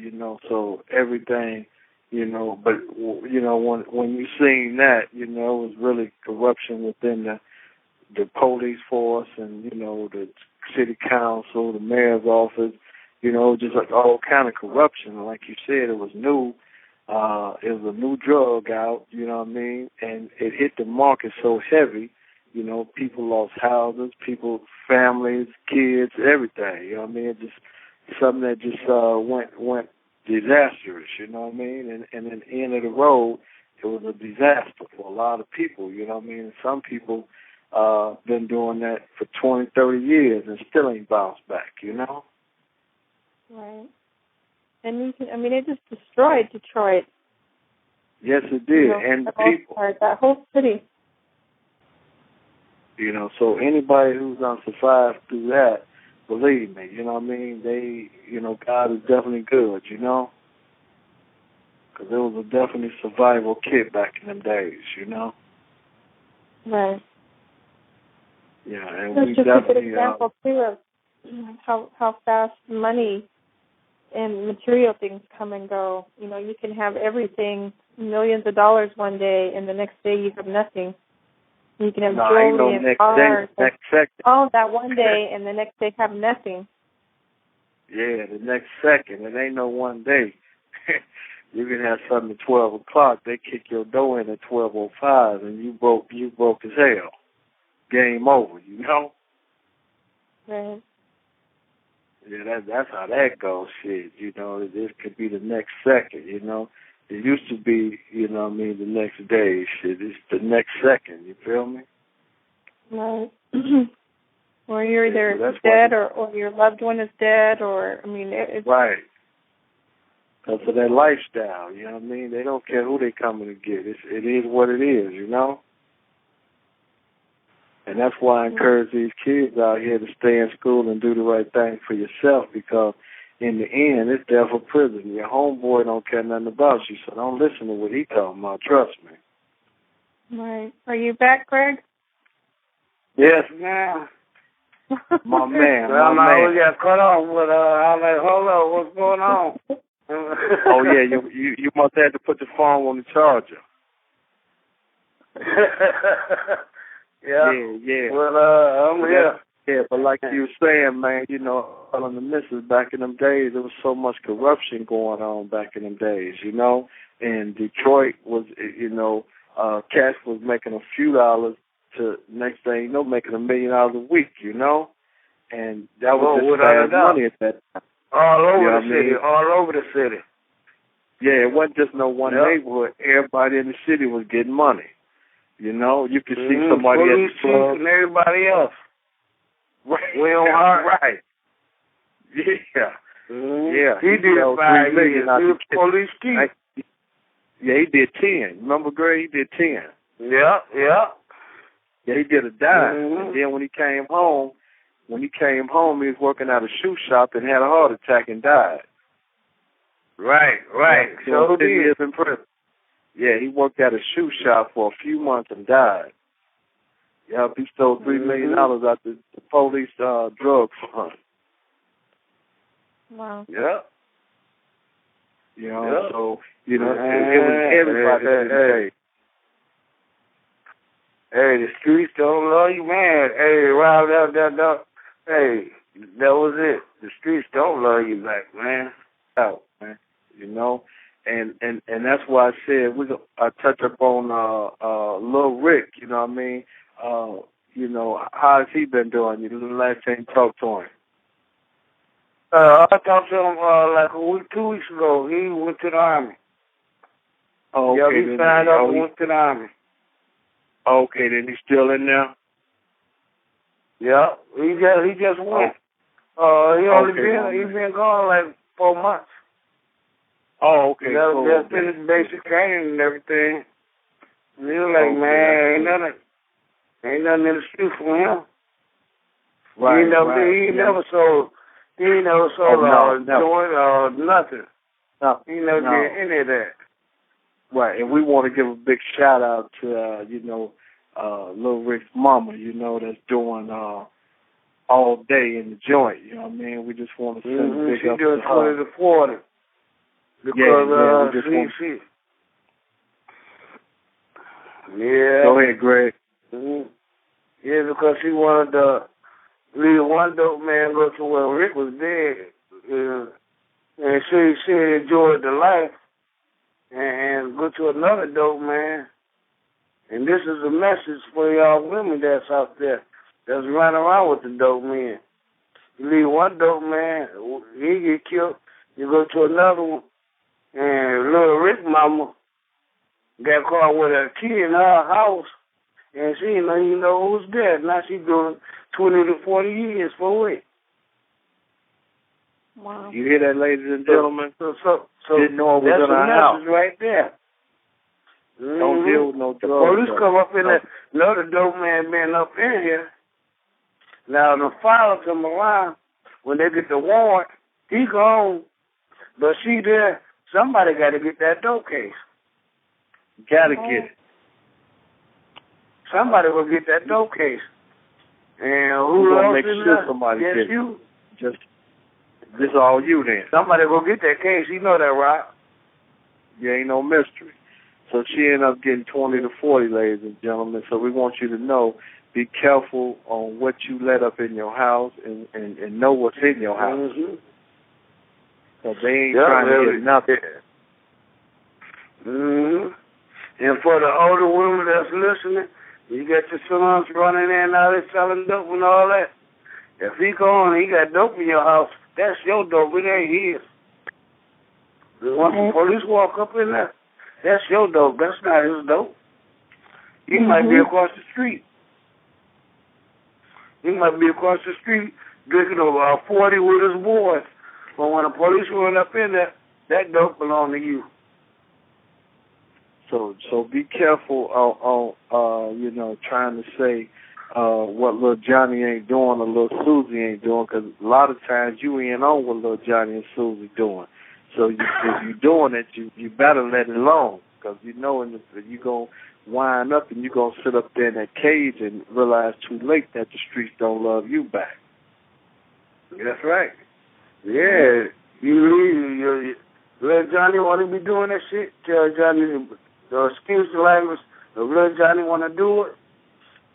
so everything, but when you seen that, it was really corruption within the police force and, the city council, the mayor's office, just like all kind of corruption. Like you said, it was new. It was a new drug out, you know what I mean? And it hit the market so heavy, people lost houses, families, kids, everything, you know what I mean? It just something that just went disastrous, you know what I mean? And at the end of the road, it was a disaster for a lot of people, you know what I mean? And some people been doing that for 20, 30 years and still ain't bounced back, Right. And it just destroyed Detroit. Yes, it did. And the people. That whole city. So anybody who's survived through that, believe me, you know what I mean? They, God is definitely good, Because it was a definitely survival kit back in them days, Right. Yeah, and That's we just a definitely... good example, too, of how fast money and material things come and go. You can have everything, millions of dollars one day, and the next day you have nothing. You can have jewelry and cars. Next second. All that one day, and the next day have nothing. Yeah, the next second. It ain't no one day. You can have something at 12 o'clock. They kick your door in at 12:05, and you broke as hell. Game over, Right. Yeah, that's how that goes. Shit, this could be the next second. It used to be, the next day. Shit, it's the next second. You feel me? Right. Or you're either dead or your loved one is dead, or, it's... Right. Because of that lifestyle, you know what I mean? They don't care who they coming to get. It is what it is, And that's why I encourage these kids out here to stay in school and do the right thing for yourself, because in the end, it's there for prison. Your homeboy don't care nothing about you, so don't listen to what he talking about. Trust me. Right. Are you back, Greg? Yes, ma'am. My man. Well, now we got cut off, but I'm like, hold on, what's going on? Oh yeah, you must have to put the phone on the charger. Yeah. Well, I'm here. Yeah, but like you were saying, man, telling the missus back in them days, there was so much corruption going on back in them days, And Detroit was, cats was making a few dollars to next thing making $1 million a week, And that was just bad money at that time. All over the city, all over the city. Yeah, it wasn't just no one neighborhood. Everybody in the city was getting money. You could see somebody at the club. And everybody else. Right. We on hard. Right. Yeah. Mm-hmm. Yeah. He did 5 years. He was police chief. Yeah, he did 10. Remember, Greg? He did 10. Yeah. Yeah, he did a dime. Mm-hmm. And then when he came home, he was working at a shoe shop and had a heart attack and died. Right. So 10 years in prison. Yeah, he worked at a shoe shop for a few months and died. Yeah, he stole $3 million out the police drug fund. Wow. Yeah. So, it was everybody. Hey, the streets don't love you, man. Hey, Rob, hey, that was it. The streets don't love you back, man. Out, man. You know, and that's why I said I touch up on Lil Rick. You know what I mean? You know, how has he been doing? You the last time you talked to him? I talked to him like a week, 2 weeks ago. He went to the Army. Oh, okay. Yeah, he signed up and went to the Army. Okay, then he's still in there? Yeah, he just went. He's been gone like 4 months. Oh, okay. Just finished basic training and everything. And he was like, man, ain't nothing in the street for him. Right, he never sold a joint or nothing. No, he never did any of that. Right, and we want to give a big shout out to Lil Rick's mama, that's doing all day in the joint. You know what I mean? We just want to send a big up to her. She's doing 20 to 40. Because she. Yeah. Go ahead, Greg. Mm-hmm. Yeah, because she wanted to leave one dope man go to where Rick was dead. And she enjoyed the life and go to another dope man. And this is a message for y'all women that's out there that's running around with the dope men. You leave one dope man, he get killed, you go to another one, and little Rick mama got caught with a kid in her house, and she didn't even know who was dead. Now she's doing 20 to 40 years for it. Wow. You hear that, ladies and gentlemen? So didn't know it was that's in our house. right there. Don't deal with no drugs. The police come up in there. Another dope man been up in here. Now the father come around. When they get the warrant, he gone. But she there. Somebody got to get that dope case. Got to get it. Somebody will get that dope case. And who else make is sure that? somebody Yes, gets it. you. This is all you then. Somebody will get that case. You know that, right? Yeah, ain't no mystery. So she ended up getting 20 to 40, ladies and gentlemen. So we want you to know, be careful on what you let up in your house and know what's in your house. Mm-hmm. So they ain't trying to get nothing. Mm-hmm. And for the older women that's listening, you got your sons running in now, they selling dope and all that. If he gone and he got dope in your house, that's your dope. It ain't his. Once the police walk up in there, that's your dope. That's not his dope. He might be across the street. He might be across the street drinking a 40 with his boys. But when the police run up in there, that dope belong to you. So be careful on trying to say what little Johnny ain't doing or little Susie ain't doing, because a lot of times you ain't on what little Johnny and Susie doing. So if you're doing it, you better let it alone, because you know you're going to wind up and you're going to sit up there in that cage and realize too late that the streets don't love you back. That's right. Yeah. You let Johnny want to be doing that shit. Tell Johnny to excuse the language. If little Johnny want to do it,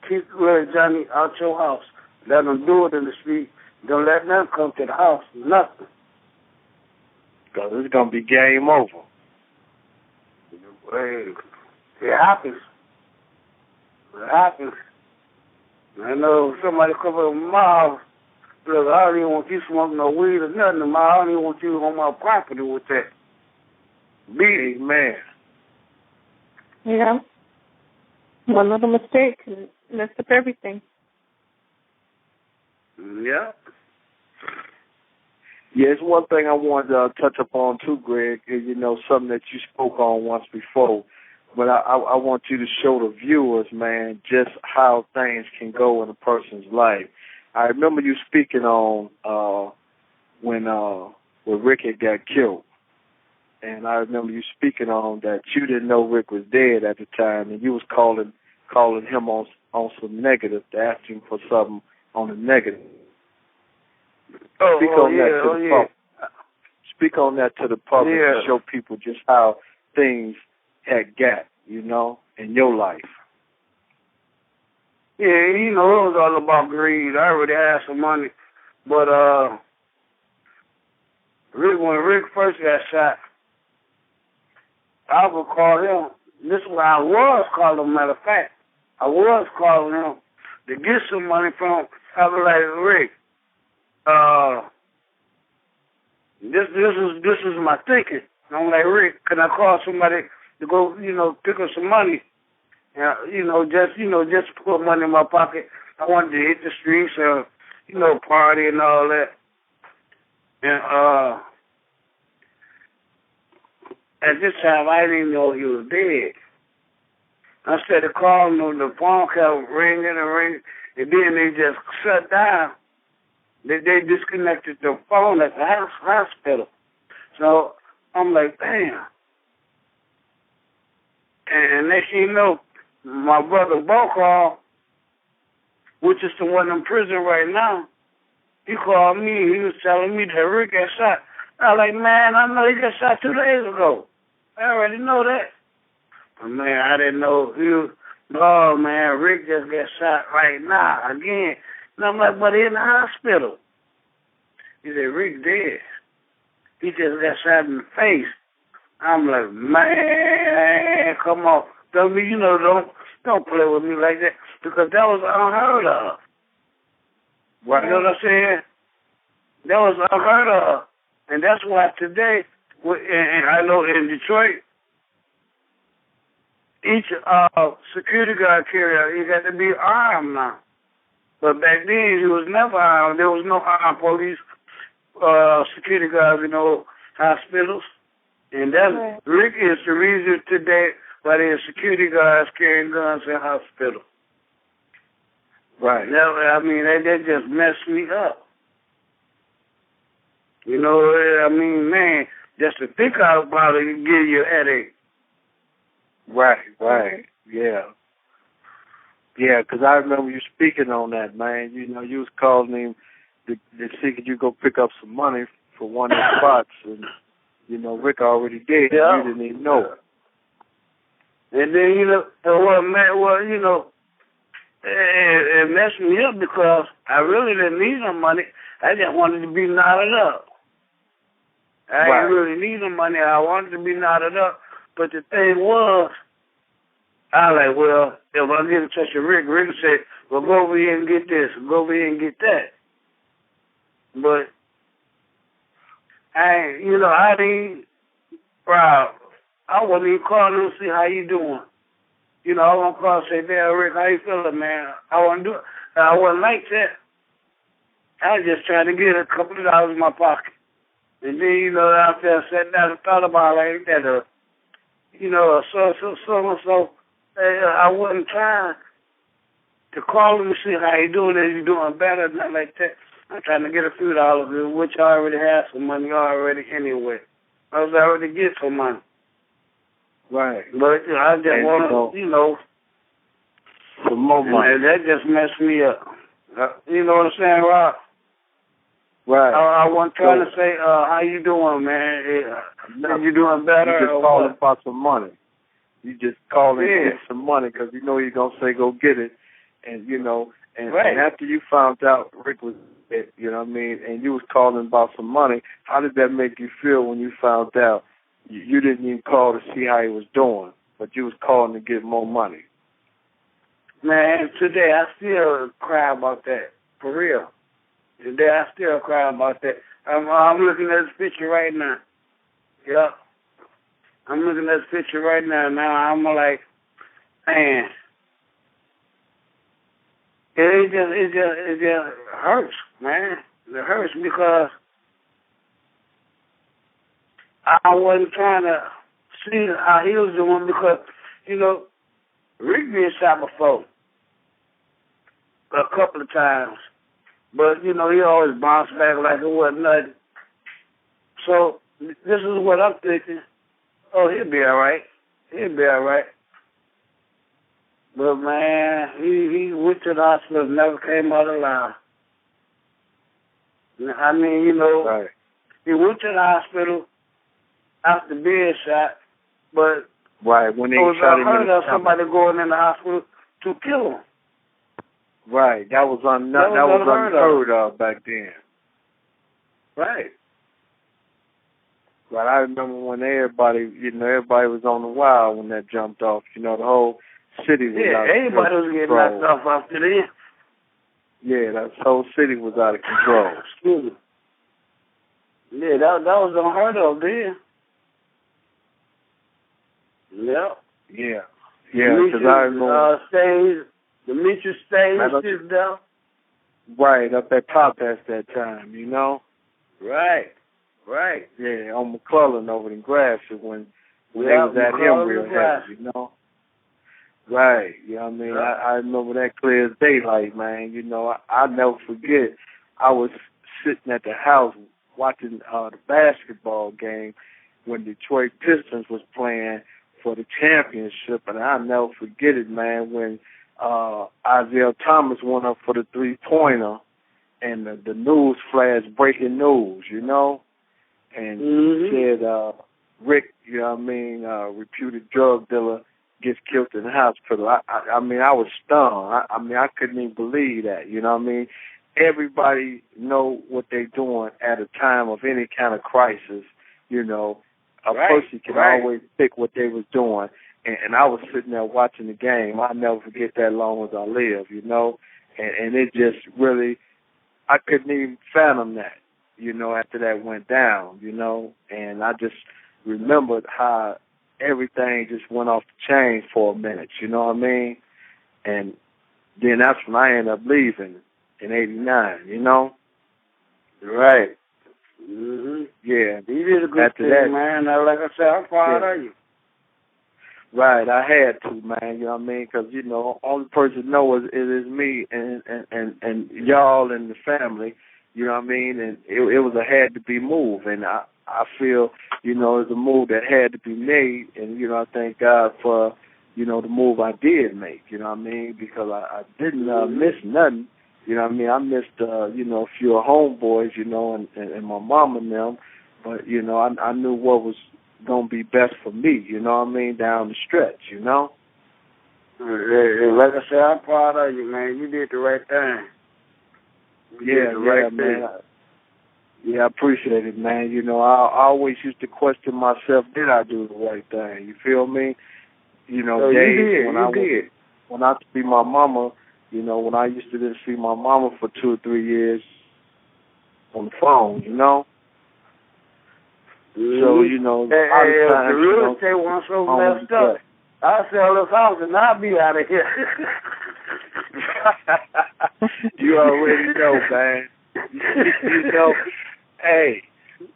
keep little Johnny out your house. Let him do it in the street. Don't let them come to the house. Nothing. Because it's going to be game over. Hey, it happens. It happens. I know somebody come up with my house. Look, I don't even want you smoking no weed or nothing. I don't even want you on my property with that. Big man. Yeah. One little mistake can mess up everything. Yeah. Yeah, it's one thing I wanted to touch upon too, Greg, is, something that you spoke on once before. But I want you to show the viewers, man, just how things can go in a person's life. I remember you speaking on when Rick had got killed. And I remember you speaking on that you didn't know Rick was dead at the time, and you was calling him on some negative to ask him for something on the negative. Speak on that to the public to show people just how things had got, in your life. Yeah, you know, it was all about greed. I already had some money. But when Rick first got shot, I would call him. This is what I was calling him, matter of fact. I was calling him to get some money from him. I was like, Rick, this is my thinking. I'm like, Rick, can I call somebody to go, pick up some money? Just put money in my pocket. I wanted to hit the streets and, party and all that. And at this time, I didn't even know he was dead. Instead of calling him, the phone kept ringing and ringing, and then they just shut down. They disconnected the phone at the hospital. So I'm like, damn. And next thing you know, my brother Bo called, which is the one in prison right now. He called me. He was telling me that Rick got shot. I was like, man, I know he got shot 2 days ago. I already know that. But, man, I didn't know oh, man, Rick just got shot right now again. And I'm like, but he in the hospital. He said, Rick dead. He just got shot in the face. I'm like, man, come on. Don't play with me like that, because that was unheard of. Right. You know what I'm saying? That was unheard of. And that's why today, and I know in Detroit, each security guard carrier, he got to be armed now. But back then, he was never armed. There was no armed police security guards in hospitals. And that Rick is the reason today why there's security guards carrying guns in hospitals. Right. That just messed me up. Man, just to think about it can give you a headache. Right. Yeah. Yeah, because I remember you speaking on that, man. You was calling him to see could you go pick up some money for one of the spots, and Rick already did. Yeah. You didn't even know it. And then it messed me up because I really didn't need no money. I just wanted to be knotted up. I didn't really need no money. I wanted to be knotted up. But the thing was, I was like, well, if I get in touch with Rick, Rick said, well, go over here and get this, go over here and get that. But I wasn't even calling him to see how you doing. I want to call and say, damn, Rick, how you feeling, man? I want to do it. I wasn't like that. I was just trying to get a couple of dollars in my pocket. And then, after I sat down and thought about it like that, so, I wasn't trying to call him to see how you doing. Is you doing better? Not like that. I'm trying to get a few dollars, which I already have some money already anyway. I was already get some money. Right. But I just want to, some more money. And that just messed me up. You know what I'm saying, Rob? Right. I wasn't trying to say, how you doing, man? You doing better? You just calling about some money. You just calling to get some money because you're going to say go get it. And, and after you found out Rick was dead, and you was calling about some money, how did that make you feel when you found out you didn't even call to see how he was doing, but you was calling to get more money? Man, today I still cry about that, for real. Today I still cry about that. I'm looking at this picture right now. Yep. I'm looking at this picture right now. Now I'm like, man, it just hurts, man. It hurts because I wasn't trying to see how he was doing because, Rick been shot before a couple of times. But, he always bounced back like it wasn't nothing. So this is what I'm thinking. Oh, he'll be all right. He'll be all right. But, man, he went to the hospital, never came out alive. I mean, right. He went to the hospital after being shot, but right when they it was shot him unheard of somebody going in the hospital to kill him. Right. That was unheard of back then. Right. Right. I remember when everybody was on the wild when that jumped off. The whole city was out of control. Everybody was getting knocked off after that. Yeah, that whole city was out of control. Excuse me. Yeah, that was unheard of then. Yep. Yeah. Yeah, because I remember... Demetrius stage down. Right, up at Top at that time, Right. Yeah, on McClellan over in Grafton when they was at him real heavy, Right, I remember that clear as daylight, man. I'll never forget, I was sitting at the house watching the basketball game when Detroit Pistons was playing for the championship, and I'll never forget it, man, when Isaiah Thomas went up for the three-pointer, and the news flashed breaking news, and said Rick, reputed drug dealer, gets killed in the hospital. I was stunned. I couldn't even believe that, Everybody know what they're doing at a time of any kind of crisis, A person can always pick what they was doing. And I was sitting there watching the game. I'll never forget that long as I live, And it just really, I couldn't even fathom that, after that went down, And I just remembered how everything just went off the chain for a minute, you know what I mean? And then that's when I ended up leaving in '89, Right. Mm-hmm. Yeah. You did a good thing, man. Like I said, I'm proud of you. Right, I had to, man. You know what I mean? Because only person knows it is me and y'all and the family. You know what I mean? And it was a had to be move, and I feel it was a move that had to be made, and I thank God for the move I did make. You know what I mean? Because I didn't miss nothing. You know what I mean? I missed a few homeboys, and my mom and them, but I knew what was gonna be best for me, you know what I mean, down the stretch, Like I said, I'm proud of you, man. You did the right thing. Man. I appreciate it, man. I always used to question myself, did I do the right thing? You feel me? Days when I used to see my mama, when I used to see my mama for 2 or 3 years on the phone, So, the real estate was so messed up. I'll sell this house and I'll be out of here. You already know, man. Hey,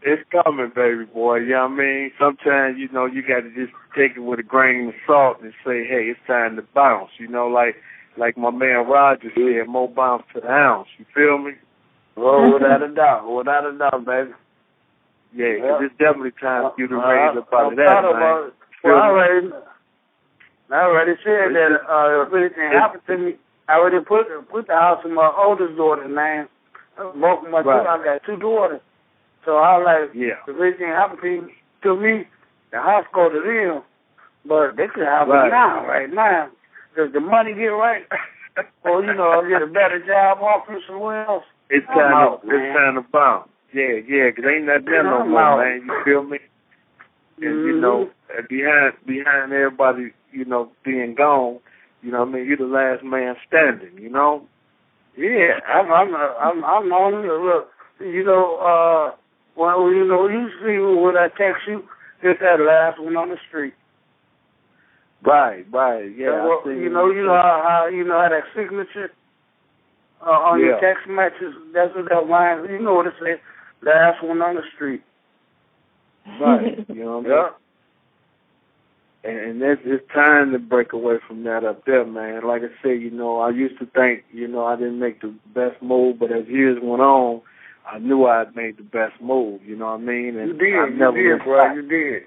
it's coming, baby boy. You know what I mean? Sometimes, you got to just take it with a grain of salt and say, hey, it's time to bounce. Like my man Roger said, more bounce to the ounce. You feel me? Oh, without a doubt, baby. Yeah, because it's definitely time for you to raise up out of that, man. I already said that if anything happened to me, I already put the house in my oldest daughter's name. Both of my children, I got 2 daughters. So I was like, if anything happened to me, the house go to them. But they could have it now, right now. If the money get right, or, I'll get a better job offer somewhere else. It's time to bounce. Yeah, because ain't nothing there no more, man. You feel me? And, behind everybody, being gone, you know what I mean? You're the last man standing, Yeah, I'm on it. Look, you see when I text you, it's that last one on the street. Right, yeah. Well, how that signature on your text messages, that's what that line, you know what it says, last one on the street. Right, you know what I mean? And it's time to break away from that up there, man. Like I said, I used to think, I didn't make the best move, but as years went on, I knew I'd made the best move, you know what I mean? And you did, bro, you did.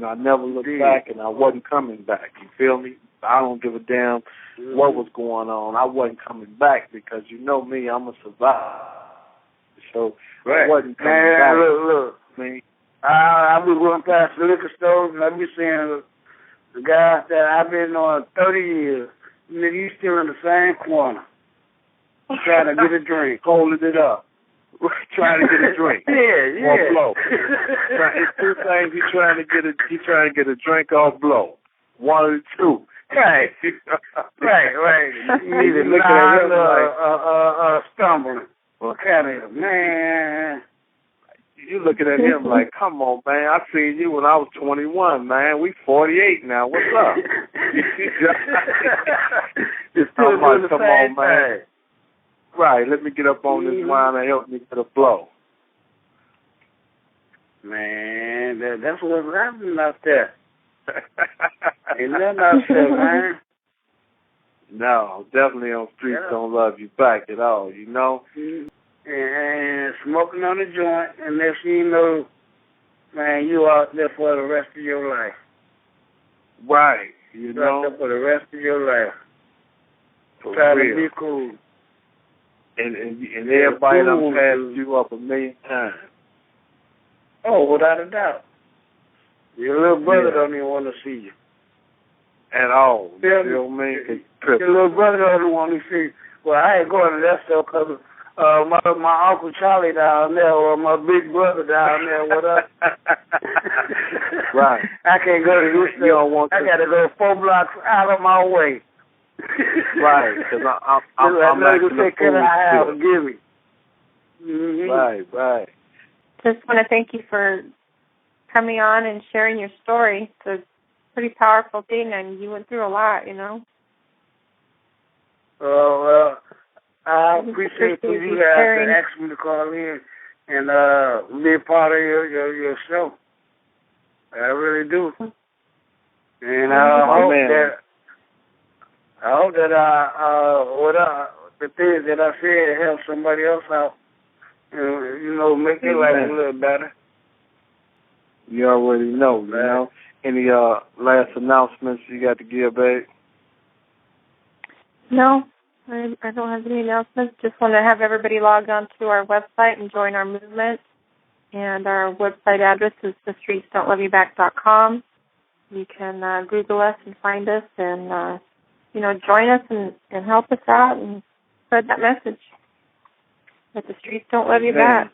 I never looked back, and I wasn't coming back, you feel me? I don't give a damn what was going on. I wasn't coming back because you know me, I'm a survivor. So I wasn't coming back. Look. I be going past the liquor stores and I be seeing the guys that I've been on 30 years. Nigga, you still in the same corner. Trying to get a drink. Holding it up. Trying to get a drink. Yeah. Or blow. It's two things. He's trying to get a drink or blow. One of the two. Right. Right. You either looking at him like stumbling. What kind of man? You looking at him like, come on, man. I seen you when I was 21, man. We 48 now. What's up? It's still doing the come same on, man. thing. Right, let me get up on this wine and help me get a blow. Man, that's what's happening out there. Ain't nothing out there, man. No, definitely on streets don't love you back at all, you know? And smoking on the joint, and next thing you know, man, you out there for the rest of your life. Right, you You're know? out there for the rest of your life. For Try real. to be cool. And everybody done passed you up a million times. Oh, without a doubt. Your little brother don't even want to see you. At all. Yeah, You know what I mean? Your little brother don't want to see you. Well, I ain't going to that stuff because my Uncle Charlie down there or my big brother down there with us. Right. I can't go to this stuff. You don't want I got to go 4 blocks out of my way. Right, because I'm not acting going to take care of the house and give me. Mm-hmm. Right. Just want to thank you for coming on and sharing your story. It's a pretty powerful thing, and you went through a lot, you know. Well, I appreciate you guys to ask me to call in and be a part of your show. I really do. And I hope that the things that I said help somebody else out. You know, make their life a little better. You already know, you know. Any last announcements you got to give, babe? No, I don't have any announcements. Just want to have everybody log on to our website and join our movement. And our website address is thestreetsdon'tloveYouback.com. You can Google us and find us and, join us and help us out and spread that message that the streets don't love you back.